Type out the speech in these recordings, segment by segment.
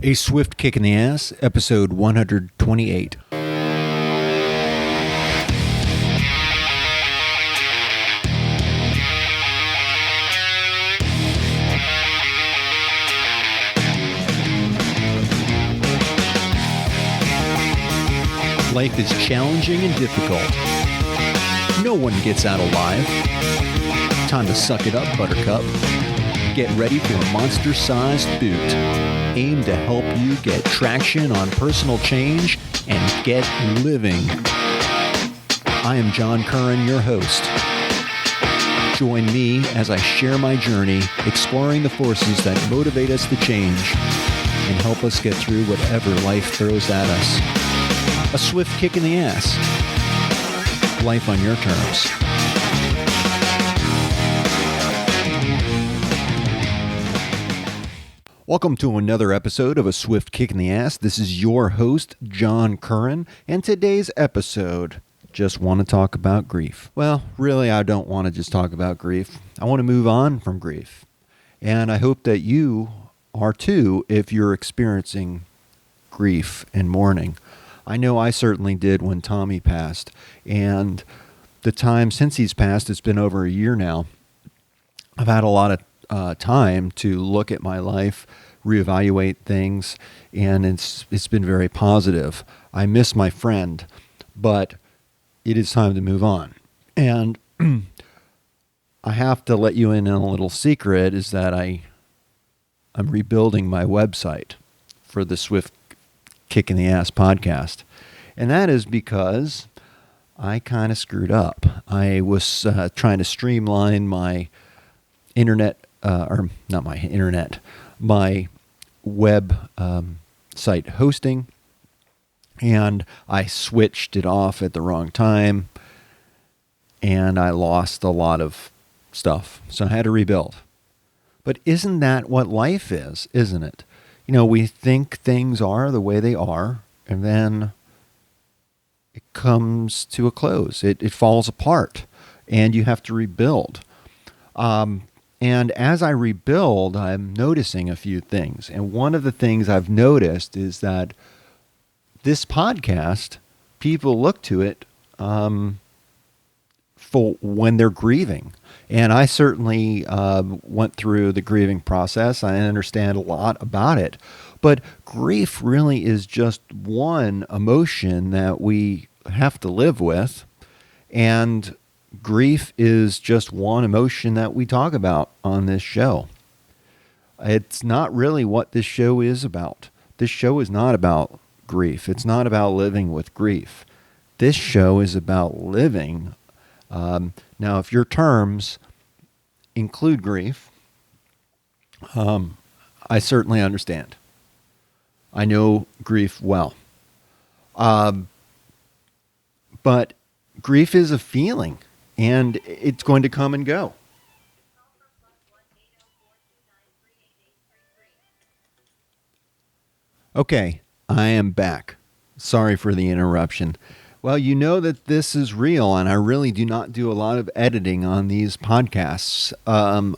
A Swift Kick in the Ass, episode 128. Life is challenging and difficult. No one gets out alive. Time to suck it up, Buttercup. Get ready for a monster-sized boot aimed to help you get traction on personal change and get living. I am John Curran, your host. Join me as I share my journey exploring the forces that motivate us to change and help us get through whatever life throws at us. A swift kick in the ass. Life on your terms. Welcome to another episode of A Swift Kick in the Ass. This is your host, John Curran, and today's episode, just want to talk about grief. Well, really, I don't want to just talk about grief. I want to move on from grief. And I hope that you are too if you're experiencing grief and mourning. I know I certainly did when Tommy passed, and the time since he's passed, it's been over a year now. I've had a lot of time to look at my life, reevaluate things, and it's been very positive. I miss my friend, but it is time to move on. And I have to let you in on a little secret is that I'm rebuilding my website for the Swift Kick in the Ass podcast. And that is because I kind of screwed up. I was trying to streamline my my web site hosting, and I switched it off at the wrong time, and I lost a lot of stuff. So I had to rebuild. But isn't that what life is, isn't it? You know, we think things are the way they are, and then it comes to a close. It falls apart, and you have to rebuild. And as I rebuild, I'm noticing a few things. And one of the things I've noticed is that this podcast, people look to it for when they're grieving. And I certainly went through the grieving process. I understand a lot about it. But grief really is just one emotion that we have to live with. And grief is just one emotion that we talk about on this show. It's not really what this show is about. This show is not about grief. It's not about living with grief. This show is about living. Now, if your terms include grief, I certainly understand. I know grief well. But grief is a feeling. And it's going to come and go. Okay, I am back. Sorry for the interruption. Well, you know that this is real, and I really do not do a lot of editing on these podcasts. I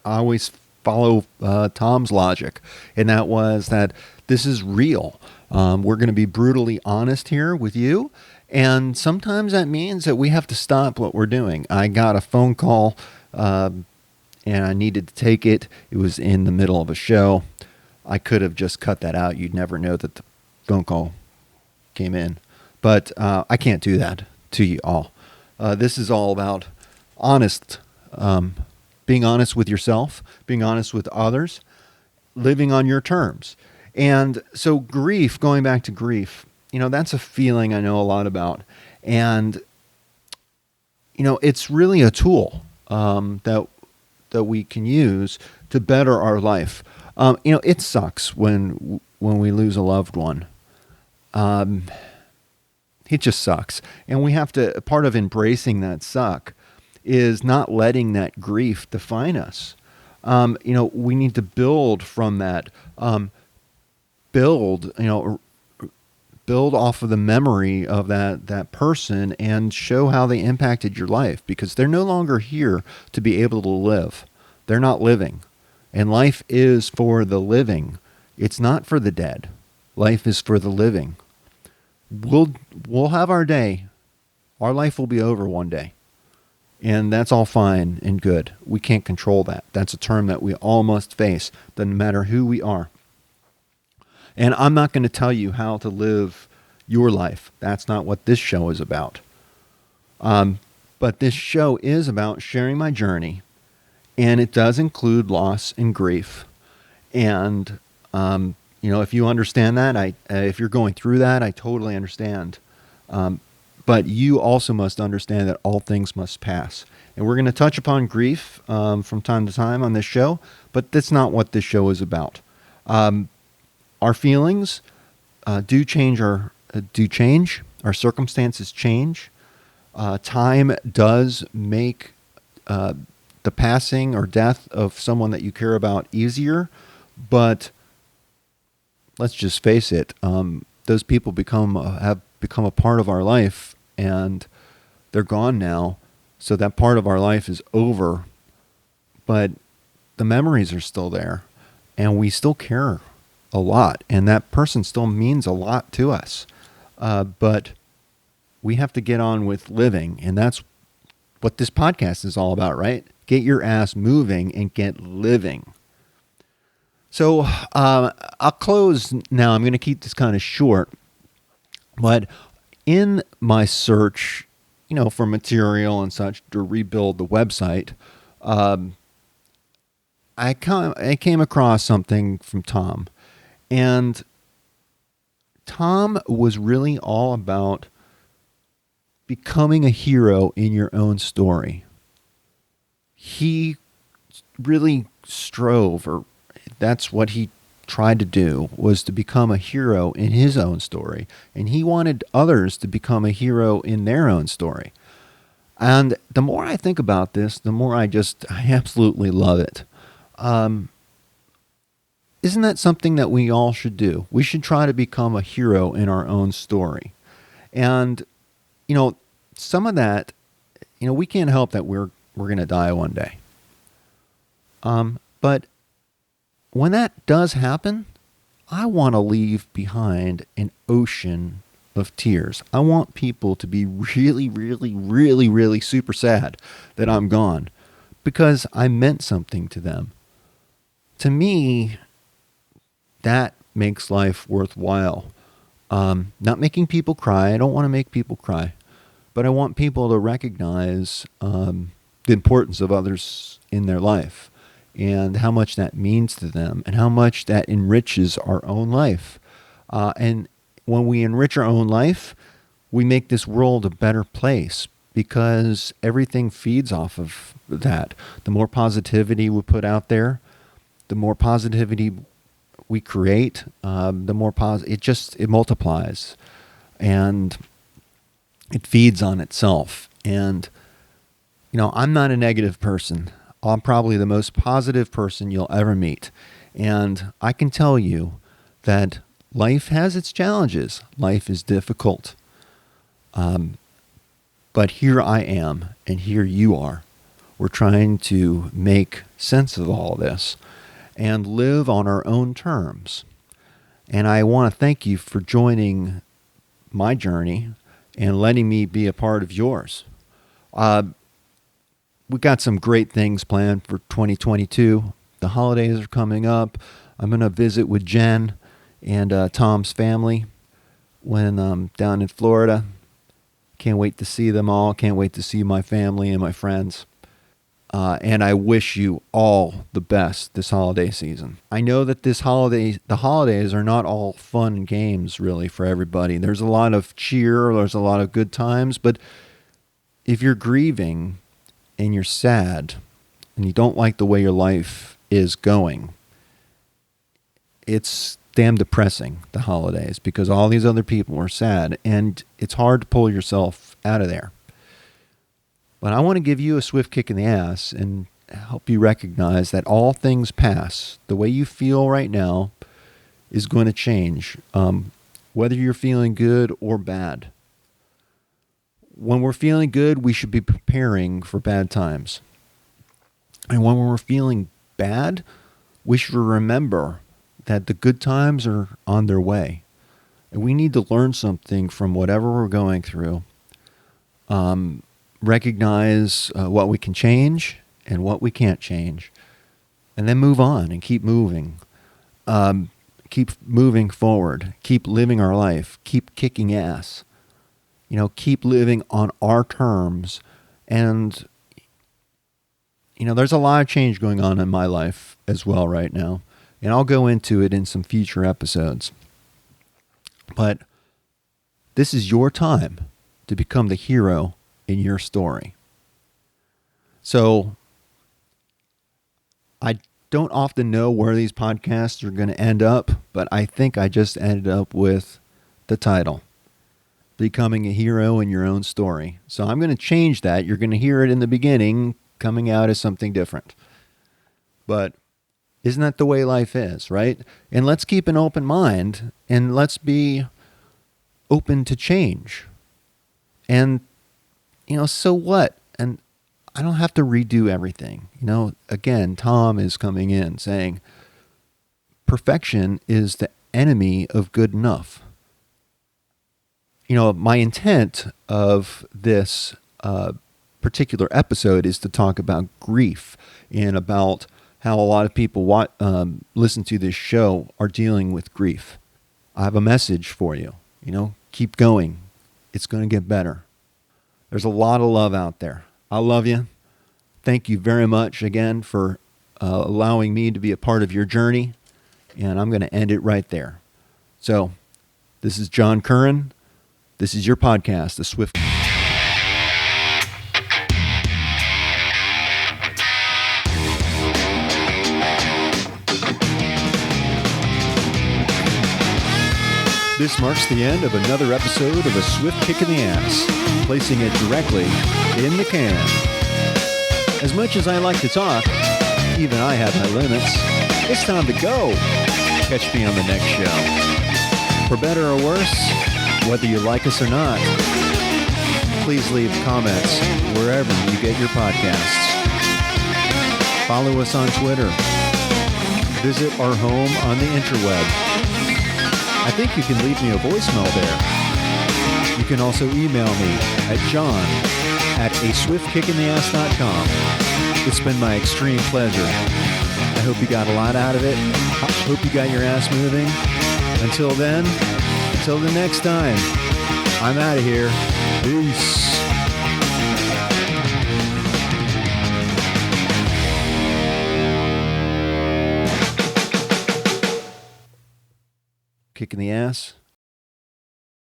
always follow Tom's logic, and that was that this is real. We're going to be brutally honest here with you. And sometimes that means that we have to stop what we're doing. I got a phone call, and I needed to take it. It was in the middle of a show. I could have just cut that out. You'd never know that the phone call came in. But I can't do that to you all. This is all about being honest with yourself, being honest with others, living on your terms. And so grief, going back to grief, you know, that's a feeling I know a lot about. And, you know, it's really a tool that we can use to better our life. You know, it sucks when we lose a loved one. It just sucks. And we have to, part of embracing that suck is not letting that grief define us. You know, we need to build from that, build off of the memory of that person and show how they impacted your life, because they're no longer here to be able to live. They're not living. And life is for the living. It's not for the dead. Life is for the living. We'll have our day. Our life will be over one day. And that's all fine and good. We can't control that. That's a term that we all must face, doesn't matter who we are. And I'm not going to tell you how to live your life. That's not what this show is about. But this show is about sharing my journey, and it does include loss and grief. And if you understand that, if you're going through that, I totally understand. But you also must understand that all things must pass. And we're going to touch upon grief from time to time on this show, but that's not what this show is about. Our feelings do change. Our circumstances change. Time does make the passing or death of someone that you care about easier, but let's just face it, those people have become a part of our life, and they're gone now, so that part of our life is over, but the memories are still there, and we still care a lot, and that person still means a lot to us, but we have to get on with living, and that's what this podcast is all about, right? Get your ass moving and get living. So I'll close now. I'm going to keep this kind of short. But in my search, for material and such to rebuild the website, I came across something from Tom. And Tom was really all about becoming a hero in your own story. He really strove, or that's what he tried to do, was to become a hero in his own story. And he wanted others to become a hero in their own story. And the more I think about this, the more I absolutely love it. Isn't that something that we all should do? We should try to become a hero in our own story. And, some of that, we can't help that we're going to die one day. But when that does happen, I want to leave behind an ocean of tears. I want people to be really, really, really, really super sad that I'm gone, because I meant something to them. To me, that makes life worthwhile. Not making people cry. I don't want to make people cry. But I want people to recognize the importance of others in their life, and how much that means to them, and how much that enriches our own life. And when we enrich our own life, we make this world a better place, because everything feeds off of that. The more positivity we put out there, the more positivity we create, the more it multiplies, and it feeds on itself. And I'm not a negative person. I'm probably the most positive person you'll ever meet. And I can tell you that life has its challenges. Life is difficult. But here I am, and here you are. We're trying to make sense of all this and live on our own terms. And I want to thank you for joining my journey and letting me be a part of yours. We got some great things planned for 2022. The holidays are coming up. I'm going to visit with Jen and Tom's family when I'm down in Florida. Can't wait to see them all. Can't wait to see my family and my friends. And I wish you all the best this holiday season. I know that the holidays are not all fun and games really for everybody. There's a lot of cheer, there's a lot of good times, but if you're grieving and you're sad and you don't like the way your life is going, it's damn depressing, the holidays, because all these other people are sad, and it's hard to pull yourself out of there. But I want to give you a swift kick in the ass and help you recognize that all things pass. The way you feel right now is going to change, whether you're feeling good or bad. When we're feeling good, we should be preparing for bad times. And when we're feeling bad, we should remember that the good times are on their way. And we need to learn something from whatever we're going through. Recognize what we can change and what we can't change. And then move on and keep moving. Keep moving forward. Keep living our life. Keep kicking ass. Keep living on our terms. And, there's a lot of change going on in my life as well right now. And I'll go into it in some future episodes. But this is your time to become the hero in your story. So I don't often know where these podcasts are going to end up, but I think I just ended up with the title, Becoming a Hero in Your Own Story. So I'm going to change that. You're going to hear it in the beginning coming out as something different. But isn't that the way life is, right? And let's keep an open mind and let's be open to change. And, so what? And I don't have to redo everything. Again, Tom is coming in saying, perfection is the enemy of good enough. My intent of this particular episode is to talk about grief and about how a lot of people listen to this show are dealing with grief. I have a message for you. Keep going. It's going to get better. There's a lot of love out there. I love you. Thank you very much again for allowing me to be a part of your journey. And I'm going to end it right there. So, this is John Curran. This is your podcast, The Swift. This marks the end of another episode of A Swift Kick in the Ass, placing it directly in the can. As much as I like to talk, even I have my limits. It's time to go. Catch me on the next show. For better or worse, whether you like us or not, please leave comments wherever you get your podcasts. Follow us on Twitter. Visit our home on the interweb. I think you can leave me a voicemail there. You can also email me at john@aswiftkickintheass.com. It's been my extreme pleasure. I hope you got a lot out of it. I hope you got your ass moving. Until then, until the next time, I'm out of here. Peace. Kick in the ass.